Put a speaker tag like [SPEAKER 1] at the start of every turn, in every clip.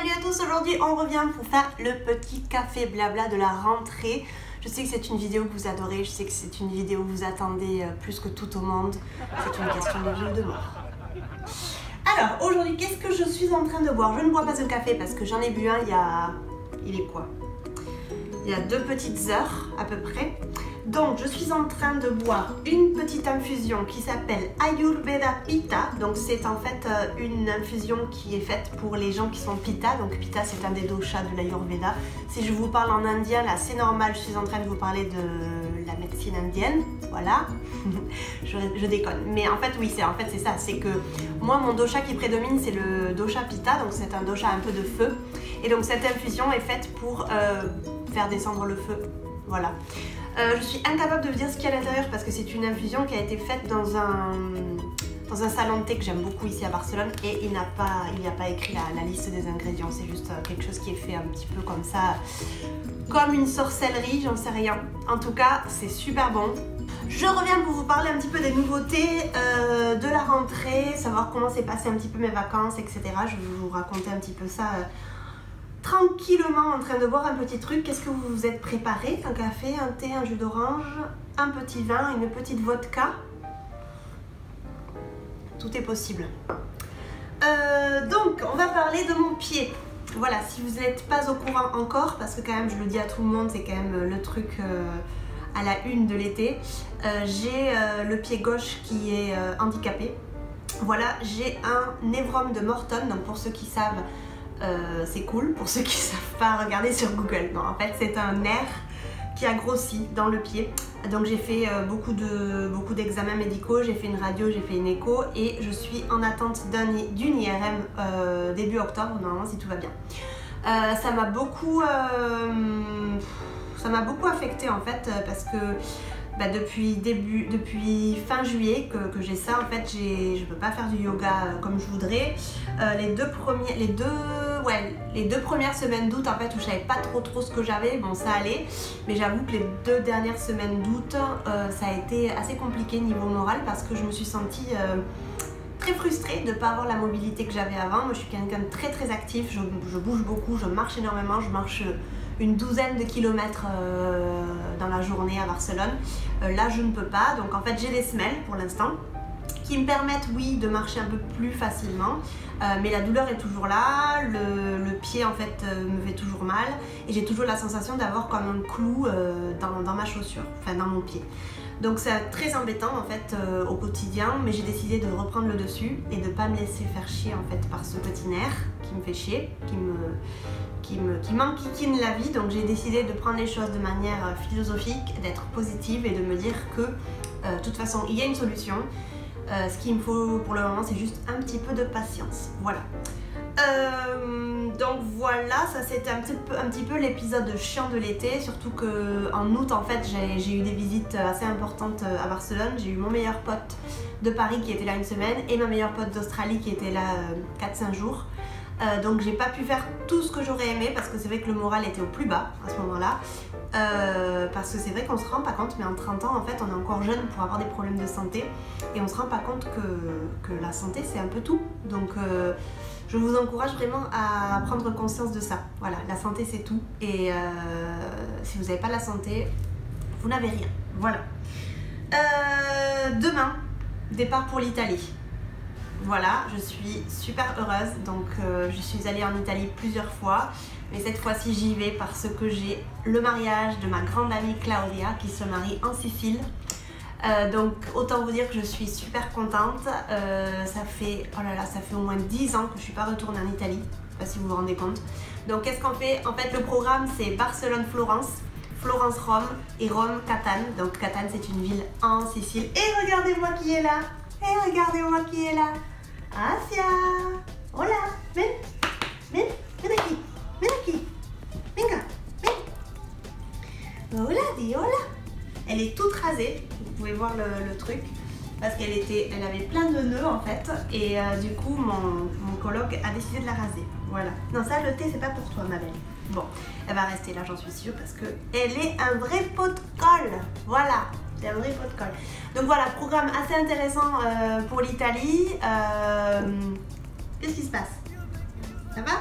[SPEAKER 1] Salut à tous, aujourd'hui on revient pour faire le petit café blabla de la rentrée. Je sais que c'est une vidéo que vous adorez, je sais que c'est une vidéo que vous attendez plus que tout au monde. C'est une question de vie ou de mort. Alors aujourd'hui, qu'est-ce que je suis en train de boire? Je ne bois pas un café parce que j'en ai bu un il est quoi? Il y a 2 petites heures à peu près. Donc je suis en train de boire une petite infusion qui s'appelle Ayurveda Pitta. Donc c'est en fait une infusion qui est faite pour les gens qui sont Pitta. Donc Pitta c'est un des doshas de l'Ayurveda. Si je vous parle en indien là c'est normal, je suis en train de vous parler de la médecine indienne. Voilà, je déconne. Mais en fait oui, c'est ça, c'est que moi mon dosha qui prédomine c'est le dosha Pitta. Donc c'est un dosha un peu de feu. Et donc cette infusion est faite pour faire descendre le feu. Voilà. Je suis incapable de vous dire ce qu'il y a à l'intérieur parce que c'est une infusion qui a été faite dans un salon de thé que j'aime beaucoup ici à Barcelone et il n'y a pas écrit la liste des ingrédients, c'est juste quelque chose qui est fait un petit peu comme ça, comme une sorcellerie, j'en sais rien. En tout cas, c'est super bon. Je reviens pour vous parler un petit peu des nouveautés de la rentrée, savoir comment s'est passé un petit peu mes vacances, etc. Je vais vous raconter un petit peu ça tranquillement en train de boire un petit truc. Qu'est-ce que vous vous êtes préparé? Un café, un thé, un jus d'orange, un petit vin, une petite vodka. Tout est possible. Donc, on va parler de mon pied. Voilà, si vous n'êtes pas au courant encore, parce que quand même, je le dis à tout le monde, c'est quand même le truc à la une de l'été. J'ai le pied gauche qui est handicapé. Voilà, j'ai un névrome de Morton, donc pour ceux qui savent, c'est cool. Pour ceux qui ne savent pas, regarder sur Google. Non, en fait, c'est un nerf qui a grossi dans le pied. Donc j'ai fait beaucoup d'examens médicaux, j'ai fait une radio, j'ai fait une écho et je suis en attente d'une IRM début octobre, normalement si tout va bien. Ça m'a beaucoup affecté en fait parce que depuis fin juillet que j'ai ça, en fait je peux pas faire du yoga comme je voudrais. Les deux premières semaines d'août en fait où je savais pas trop ce que j'avais, bon ça allait, mais j'avoue que les 2 dernières semaines d'août ça a été assez compliqué niveau moral parce que je me suis sentie très frustrée de ne pas avoir la mobilité que j'avais avant. Moi je suis quelqu'un de très actif, je bouge beaucoup, je marche énormément, je marche une 12aine de kilomètres dans la journée à Barcelone. Là je ne peux pas, donc en fait j'ai des semelles pour l'instant qui me permettent oui de marcher un peu plus facilement, mais la douleur est toujours là, le pied en fait me fait toujours mal et j'ai toujours la sensation d'avoir comme un clou dans ma chaussure, enfin dans mon pied. Donc c'est très embêtant en fait au quotidien, mais j'ai décidé de reprendre le dessus et de ne pas me laisser faire chier en fait par ce petit nerf qui me fait chier, qui m'enquiquine la vie. Donc j'ai décidé de prendre les choses de manière philosophique, d'être positive et de me dire que de toute façon il y a une solution. Ce qu'il me faut pour le moment c'est juste un petit peu de patience. Voilà. Donc voilà, ça c'était un petit peu l'épisode chiant de l'été, surtout qu'en août en fait j'ai eu des visites assez importantes à Barcelone. J'ai eu mon meilleur pote de Paris qui était là une semaine et ma meilleure pote d'Australie qui était là 4-5 jours. Donc j'ai pas pu faire tout ce que j'aurais aimé parce que c'est vrai que le moral était au plus bas à ce moment là, parce que c'est vrai qu'on se rend pas compte, mais en 30 ans en fait on est encore jeune pour avoir des problèmes de santé et on se rend pas compte que la santé c'est un peu tout. Donc je vous encourage vraiment à prendre conscience de ça. Voilà, la santé c'est tout et si vous n'avez pas la santé vous n'avez rien. Voilà. Demain, départ pour l'Italie. Voilà, je suis super heureuse, donc je suis allée en Italie plusieurs fois, mais cette fois-ci j'y vais parce que j'ai le mariage de ma grande amie Claudia qui se marie en Sicile. Donc autant vous dire que je suis super contente. Ça fait au moins 10 ans que je ne suis pas retournée en Italie, je ne sais pas si vous vous rendez compte. Donc qu'est-ce qu'on fait? En fait le programme c'est Barcelone-Florence, Florence-Rome et Rome-Catane. Donc Catane c'est une ville en Sicile. Et regardez-moi qui est là! Et regardez-moi qui est là! Asia! Hola! Ven aquí! Ven aquí! Venga! Ven! Hola, dis hola! Elle est toute rasée, vous pouvez voir le truc, parce qu'elle avait plein de nœuds en fait, et du coup mon coloc a décidé de la raser. Voilà. Non, ça le thé c'est pas pour toi ma belle. Bon, elle va rester là j'en suis sûre, parce qu'elle est un vrai pot de colle. Voilà! C'est un vrai pot de colle. Donc voilà, programme assez intéressant pour l'Italie. Qu'est-ce qui se passe? Ça va?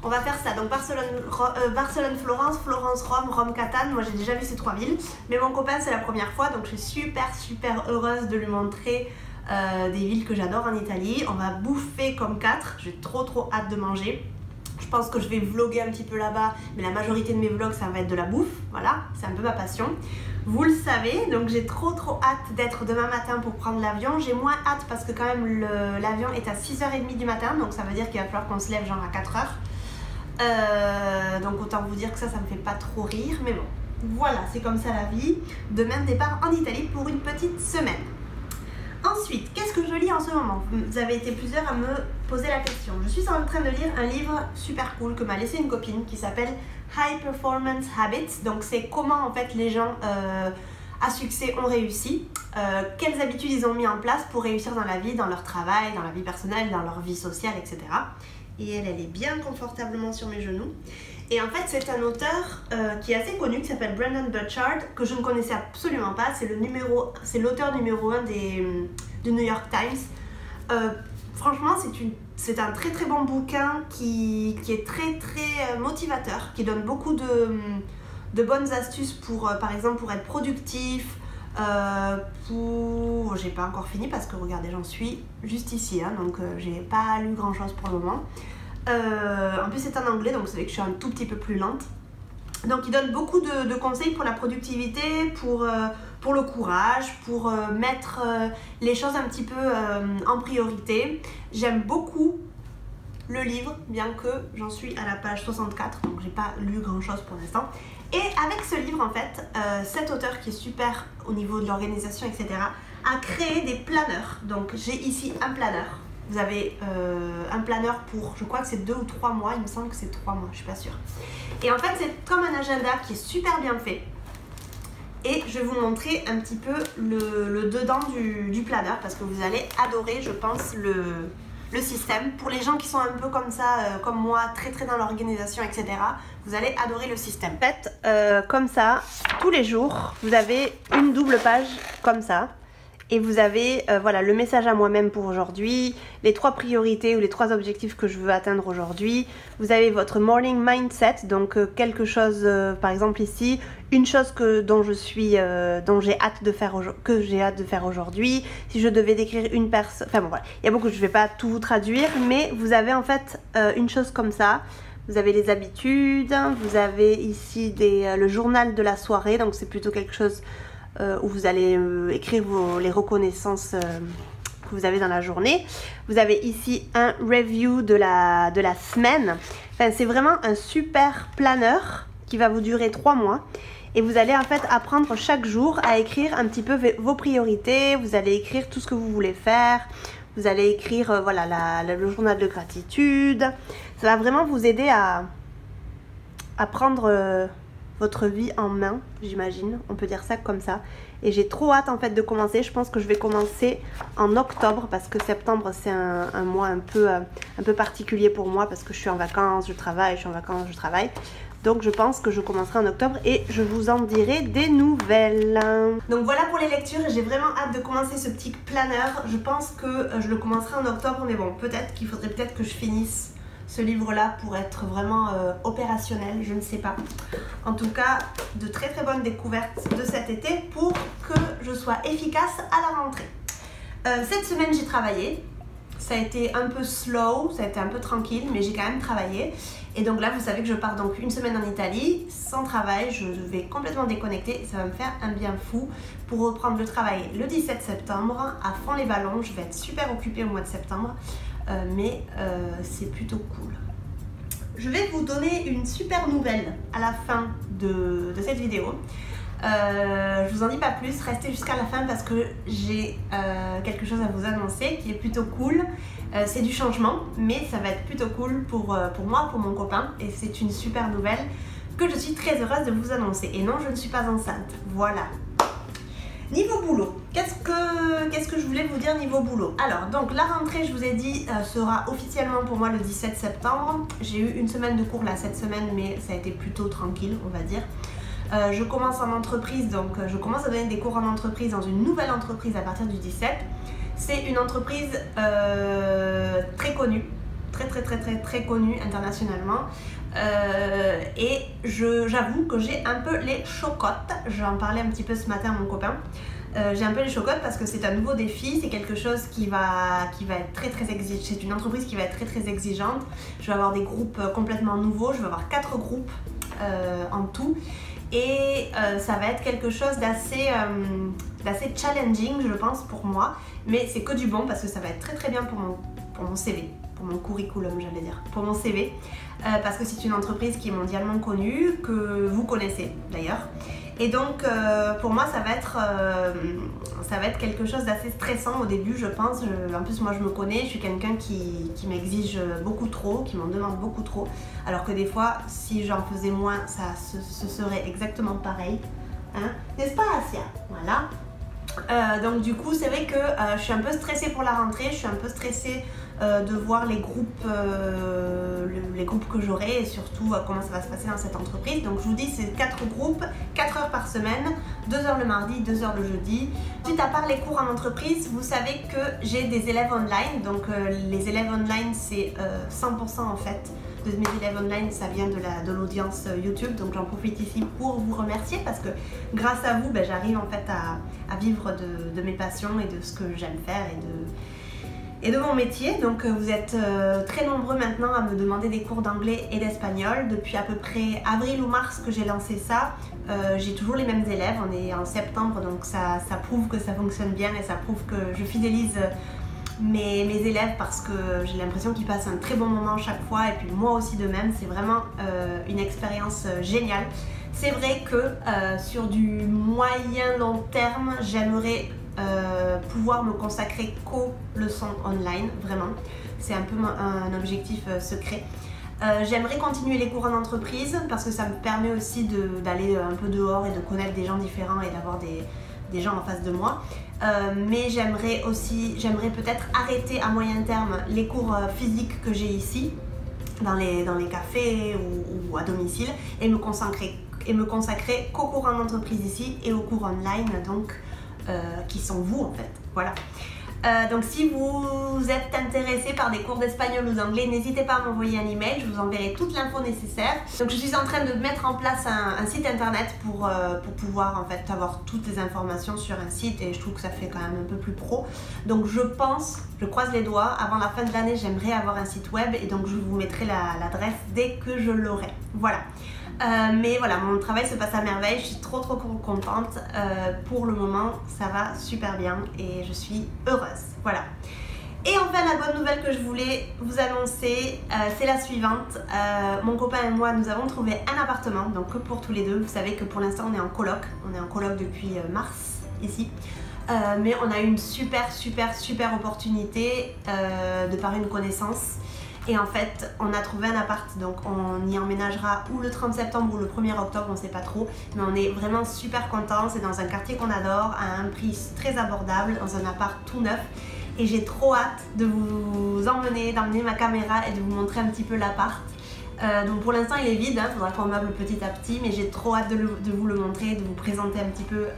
[SPEAKER 1] On va faire ça, donc Barcelone-Florence, Florence-Rome, Rome-Catane. Moi j'ai déjà vu ces 3 villes, mais mon copain c'est la première fois, donc je suis super heureuse de lui montrer des villes que j'adore en Italie. On va bouffer comme 4, j'ai trop hâte de manger. Je pense que je vais vlogger un petit peu là-bas, mais la majorité de mes vlogs ça va être de la bouffe, voilà, c'est un peu ma passion. Vous le savez, donc j'ai trop hâte d'être demain matin pour prendre l'avion. J'ai moins hâte parce que quand même l'avion est à 6h30 du matin, donc ça veut dire qu'il va falloir qu'on se lève genre à 4h. Donc autant vous dire que ça me fait pas trop rire, mais bon, voilà, c'est comme ça la vie. Demain départ en Italie pour une petite semaine. Ensuite, qu'est-ce que je lis en ce moment? Vous avez été plusieurs à me poser la question. Je suis en train de lire un livre super cool que m'a laissé une copine qui s'appelle High Performance Habits. Donc c'est comment en fait les gens à succès ont réussi, quelles habitudes ils ont mis en place pour réussir dans la vie, dans leur travail, dans la vie personnelle, dans leur vie sociale, etc. Et elle est bien confortablement sur mes genoux. Et en fait, c'est un auteur qui est assez connu, qui s'appelle Brendon Burchard, que je ne connaissais absolument pas. C'est l'auteur numéro 1 du New York Times. Franchement, c'est un très bon bouquin qui est très motivateur, qui donne beaucoup de bonnes astuces pour, par exemple, pour être productif, j'ai pas encore fini parce que regardez, j'en suis juste ici, hein, donc j'ai pas lu grand chose pour le moment. En plus c'est en anglais, donc c'est vrai que je suis un tout petit peu plus lente. Donc il donne beaucoup de conseils pour la productivité, pour le courage, pour mettre les choses un petit peu en priorité. J'aime beaucoup le livre, bien que j'en suis à la page 64, donc j'ai pas lu grand chose pour l'instant. Et avec ce livre en fait, cet auteur qui est super au niveau de l'organisation, etc., a créé des planeurs. Donc j'ai ici un planeur. Vous avez un planeur pour, je crois que c'est 2 ou 3 mois, il me semble que c'est 3 mois, je suis pas sûre. Et en fait c'est comme un agenda qui est super bien fait. Et je vais vous montrer un petit peu le dedans du planeur parce que vous allez adorer, je pense, le système. Pour les gens qui sont un peu comme ça, comme moi, très dans l'organisation, etc., vous allez adorer le système. En fait, comme ça, tous les jours, vous avez une double page comme ça. Et vous avez voilà, le message à moi-même pour aujourd'hui, les 3 priorités ou les 3 objectifs que je veux atteindre aujourd'hui. Vous avez votre morning mindset, donc quelque chose, par exemple ici, une chose dont j'ai hâte de faire aujourd'hui. Si je devais décrire une personne, enfin bon voilà, il y a beaucoup, je ne vais pas tout vous traduire, mais vous avez en fait une chose comme ça. Vous avez les habitudes, vous avez ici le journal de la soirée, donc c'est plutôt quelque chose où vous allez écrire les reconnaissances que vous avez dans la journée. Vous avez ici un review de la semaine. Enfin, c'est vraiment un super planeur qui va vous durer 3 mois. Et vous allez en fait apprendre chaque jour à écrire un petit peu vos priorités. Vous allez écrire tout ce que vous voulez faire. Vous allez écrire voilà, le journal de gratitude. Ça va vraiment vous aider à prendre votre vie en main, j'imagine, on peut dire ça comme ça. Et j'ai trop hâte en fait de commencer. Je pense que je vais commencer en octobre parce que septembre c'est un mois un peu particulier pour moi parce que je suis en vacances, je travaille, je suis en vacances, je travaille. Donc je pense que je commencerai en octobre et je vous en dirai des nouvelles. Donc voilà pour les lectures, j'ai vraiment hâte de commencer ce petit planeur. Je pense que je le commencerai en octobre, mais bon, peut-être qu'il faudrait peut-être que je finisse ce livre-là pour être vraiment opérationnel, je ne sais pas. En tout cas, de très bonnes découvertes de cet été pour que je sois efficace à la rentrée. Cette semaine, j'ai travaillé. Ça a été un peu slow, ça a été un peu tranquille, mais j'ai quand même travaillé. Et donc là, vous savez que je pars donc une semaine en Italie, sans travail, je vais complètement déconnecter et ça va me faire un bien fou pour reprendre le travail le 17 septembre, à fond les ballons. Je vais être super occupée au mois de septembre. Mais c'est plutôt cool. Je vais vous donner une super nouvelle à la fin de cette vidéo. Je vous en dis pas plus, restez jusqu'à la fin parce que j'ai quelque chose à vous annoncer qui est plutôt cool. C'est du changement, mais ça va être plutôt cool pour moi, pour mon copain. Et c'est une super nouvelle que je suis très heureuse de vous annoncer. Et non, je ne suis pas enceinte. Voilà. Niveau boulot, qu'est-ce que je voulais vous dire niveau boulot? Alors, donc la rentrée, je vous ai dit, sera officiellement pour moi le 17 septembre. J'ai eu une semaine de cours là cette semaine, mais ça a été plutôt tranquille, on va dire. Je commence en entreprise, donc je commence à donner des cours en entreprise dans une nouvelle entreprise à partir du 17. C'est une entreprise très connue, très connue internationellement. Et j'avoue que j'ai un peu les chocottes. J'en parlais un petit peu ce matin à mon copain. J'ai un peu les chocottes parce que c'est un nouveau défi, c'est quelque chose qui va être très exigeant. C'est une entreprise qui va être très exigeante. Je vais avoir des groupes complètement nouveaux, je vais avoir 4 groupes en tout. Et ça va être quelque chose d'assez challenging, je pense, pour moi. Mais c'est que du bon parce que ça va être très bien pour mon CV, pour mon curriculum, j'allais dire, pour mon CV. Parce que c'est une entreprise qui est mondialement connue, que vous connaissez d'ailleurs. Et donc pour moi ça va être quelque chose d'assez stressant au début, je pense. En plus moi je me connais, je suis quelqu'un qui m'exige beaucoup trop, qui m'en demande beaucoup trop. Alors que des fois si j'en faisais moins, ce serait exactement pareil. Hein? N'est-ce pas Asia? Voilà. Donc du coup c'est vrai que je suis un peu stressée pour la rentrée, je suis un peu stressée de voir les groupes que j'aurai et surtout comment ça va se passer dans cette entreprise. Donc je vous dis c'est 4 groupes, 4 heures par semaine, 2 heures le mardi, 2 heures le jeudi. Ensuite à part les cours en entreprise, vous savez que j'ai des élèves online. Donc les élèves online c'est 100% en fait de mes élèves online, ça vient de l'audience YouTube, donc j'en profite ici pour vous remercier parce que grâce à vous, j'arrive en fait à vivre de mes passions et de ce que j'aime faire et de mon métier. Donc vous êtes très nombreux maintenant à me demander des cours d'anglais et d'espagnol. Depuis à peu près avril ou mars que j'ai lancé ça, j'ai toujours les mêmes élèves, on est en septembre, donc ça prouve que ça fonctionne bien et ça prouve que je fidélise mes élèves parce que j'ai l'impression qu'ils passent un très bon moment chaque fois et puis moi aussi de même. C'est vraiment une expérience géniale. C'est vrai que sur du moyen long terme, j'aimerais pouvoir me consacrer qu'aux leçons online, vraiment. C'est un peu un objectif secret. J'aimerais continuer les cours en entreprise parce que ça me permet aussi d'aller un peu dehors et de connaître des gens différents et d'avoir des gens en face de moi. Mais j'aimerais peut-être arrêter à moyen terme les cours physiques que j'ai ici, dans les cafés ou à domicile, et me consacrer qu'aux cours en entreprise ici et aux cours online, donc qui sont vous en fait. Voilà. Donc si vous êtes intéressé par des cours d'espagnol ou d'anglais, n'hésitez pas à m'envoyer un email, je vous enverrai toute l'info nécessaire. Donc je suis en train de mettre en place un site internet pour pouvoir en fait avoir toutes les informations sur un site et je trouve que ça fait quand même un peu plus pro. Donc je croise les doigts, avant la fin de l'année j'aimerais avoir un site web et donc je vous mettrai l'adresse dès que je l'aurai. Voilà. Mais voilà, mon travail se passe à merveille, je suis trop contente. Pour le moment, ça va super bien et je suis heureuse. Voilà. Et enfin, la bonne nouvelle que je voulais vous annoncer, c'est la suivante. Mon copain et moi, nous avons trouvé un appartement, donc que pour tous les deux. Vous savez que pour l'instant, on est en coloc. On est en coloc depuis mars, ici. Mais on a eu une super opportunité de par une connaissance. Et en fait, on a trouvé un appart, donc on y emménagera ou le 30 septembre ou le 1er octobre, on ne sait pas trop. Mais on est vraiment super contents, c'est dans un quartier qu'on adore, à un prix très abordable, dans un appart tout neuf. Et j'ai trop hâte de vous d'emmener ma caméra et de vous montrer un petit peu l'appart. Donc pour l'instant il est vide, il faudra qu'on meuble petit à petit, mais j'ai trop hâte de vous le montrer, de vous présenter un petit peu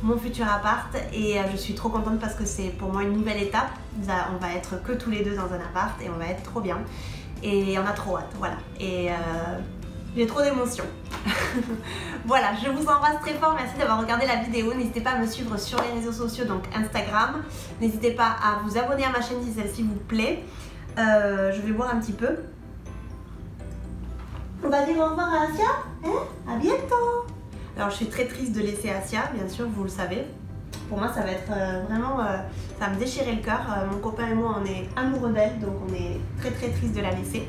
[SPEAKER 1] mon futur appart et je suis trop contente parce que c'est pour moi une nouvelle étape. On va être que tous les deux dans un appart et on va être trop bien et on a trop hâte, voilà. Et j'ai trop d'émotions. Voilà, je vous embrasse très fort, merci d'avoir regardé la vidéo. N'hésitez pas à me suivre sur les réseaux sociaux, donc Instagram. N'hésitez pas à vous abonner à ma chaîne si celle-ci vous plaît. Je vais boire un petit peu. On va dire au revoir à Asia, hein? À bientôt. Alors je suis très triste de laisser Asia, bien sûr, vous le savez. Pour moi ça va être vraiment, ça va me déchirer le cœur. Mon copain et moi on est amoureux d'elle, donc on est très triste de la laisser.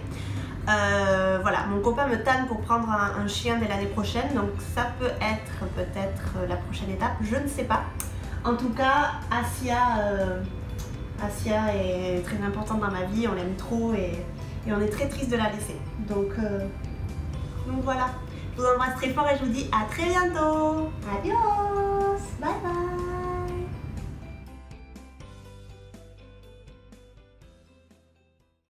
[SPEAKER 1] Voilà, mon copain me tanne pour prendre un chien dès l'année prochaine, donc ça peut être peut-être la prochaine étape, je ne sais pas. En tout cas, Asia est très importante dans ma vie, on l'aime trop et on est très triste de la laisser. Donc voilà. Je vous embrasse très fort et je vous dis à très bientôt. Adios. Bye bye.